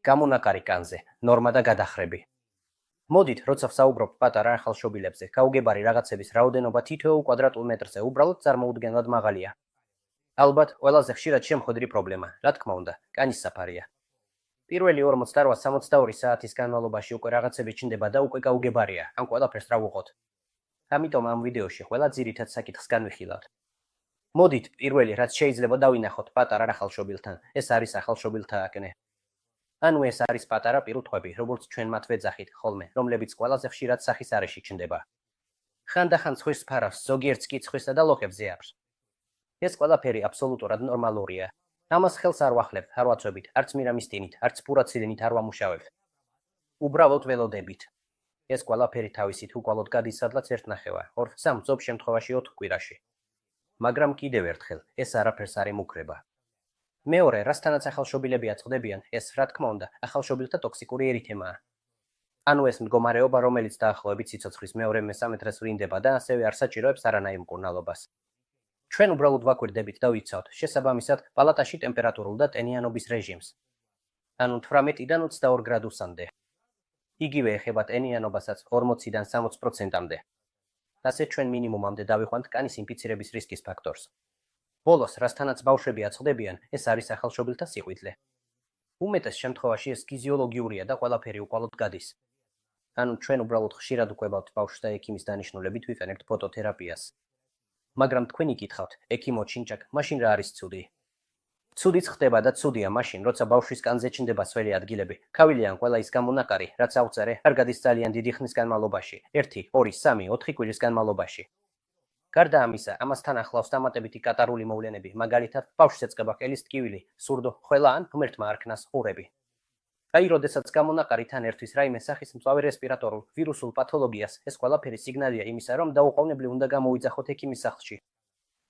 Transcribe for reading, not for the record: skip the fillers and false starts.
გამონაკარი კანზე, ნორმა და გადახრები. მოდით, როცა ვსაუბრობთ პატარა ახალშობილებზე, გაუგებარი რაღაცების რაოდენობა თითოეულ კვადრატულ მეტრზე უბრალოდ წარმოუდგენლად მაღალია. ალბათ, ყველაზე ხშირად შემხვედრი პრობლემა, რა თქმა უნდა, კანის საფარია. პირველი 48-62 საათის განმავლობაში უკვე რაღაცები ჩნდება და უკვე გაუგებარია, ამ ყველაფერს რა ვუყოთ. ამიტომ ამ ვიდეოში ყველა ძირითად საკითხს განვიხილავთ. მოდით, პირველი, რაც შეიძლება დავინახოთ პატარა ახალშობილთან, ეს არის ახალშობილთა აკნე. ანუ ეს არის პატარა პირუტყვები, როგორც ჩვენ მათ ვეძახით ხოლმე, რომლებიც ყველაზე ხშირად სახის არეში ჩნდება. ხანდახან ცხვრის ფარავს, ზოგიერთს კი ცხვირსა და ლოხებზე აქვს. ეს ყველაფერი აბსოლუტურად ნორმალურია. ამას ხელს არ ვახლებთ, არ ვაწვევით, არც მირამისტინით, არც ფურაცილინით არ ვამუშავებთ. უბრალოდ ველოდებით. ეს ყველაფერი თავისით უკვალოდ გადის სადღაც 1.5-2 ზოგ შემთხვევაში 4 კვირაში. მაგრამ კიდევ ერთხელ, ეს არაფერს არ ემუქრება. მეორე, რასთანაც ახალშობილები აწყდებიან, ეს, რა თქმა უნდა, ახალშობილთა ტოქსიკური ერითემაა. ანუ ეს მდგომარეობა, რომელიც დაახლოებით სიცოცხლის მეორე-მესამე დღეს ვრინდება და ასევე არ საჭიროებს არანაირ მკურნალობას. ჩვენ უბრალოდ ვაკვირდებით და ვიცავთ, შესაბამისად, პალატაში ტემპერატურულ და ტენიანობის რეჟიმს. ანუ 18-დან 22 გრადუსამდე. იგივე ეხება ტენიანობასაც 40-დან 60%-მდე. ასე ჩვენ მინიმუმამდე დავიხვანთ კანის ინფიცირების რისკის ფაქტორს. ბოლოს, რასთანაც ბავშვები აწყდებიან, ეს არის ახალშობილთა სიყვიდლე. უმეტეს შემთხვევაში ეს ფიზიოლოგიურია და ყველაფერი უკვალოდ გადის. ანუ ჩვენ უბრალოდ ხშირად ვკვებავთ ბავშვს და ექიმის დანიშნულებით ვიყენებთ ფოტოთერაპიას. მაგრამ თქვენ იკითხავთ, ექიმო ჩინჭაკ, მაშინ რა არის ცუდი? ცუდიც ხდება და ცუდია მაშინ, როცა ბავშვის კანზე ჩნდება სველი ადგილები, ქავილი ან ყველა ის გამონაკარი, რაც აუწერე, არ გადის ძალიან დიდი ხნის განმავლობაში, 1, 2, 3, 4 კვირის განმავლობაში. გარდა ამისა, ამასთან ახლავს დამატებითი კატარული მოვლენები, მაგალითად, ბავშვს ეწყება ყელის ტკივილი, სურდო, ხველა ან ღმერთმა არქნას ყურები. აი, როდესაც გამონაკარი თან ერთვის რაიმე სახის მწვავე რესპირატორულ, ვირუსულ პათოლოგიას, ეს ყველაფერი სიგნალია იმისა, რომ დაუყოვნებლივ უნდა გამოვიძახოთ ექიმის სახლში.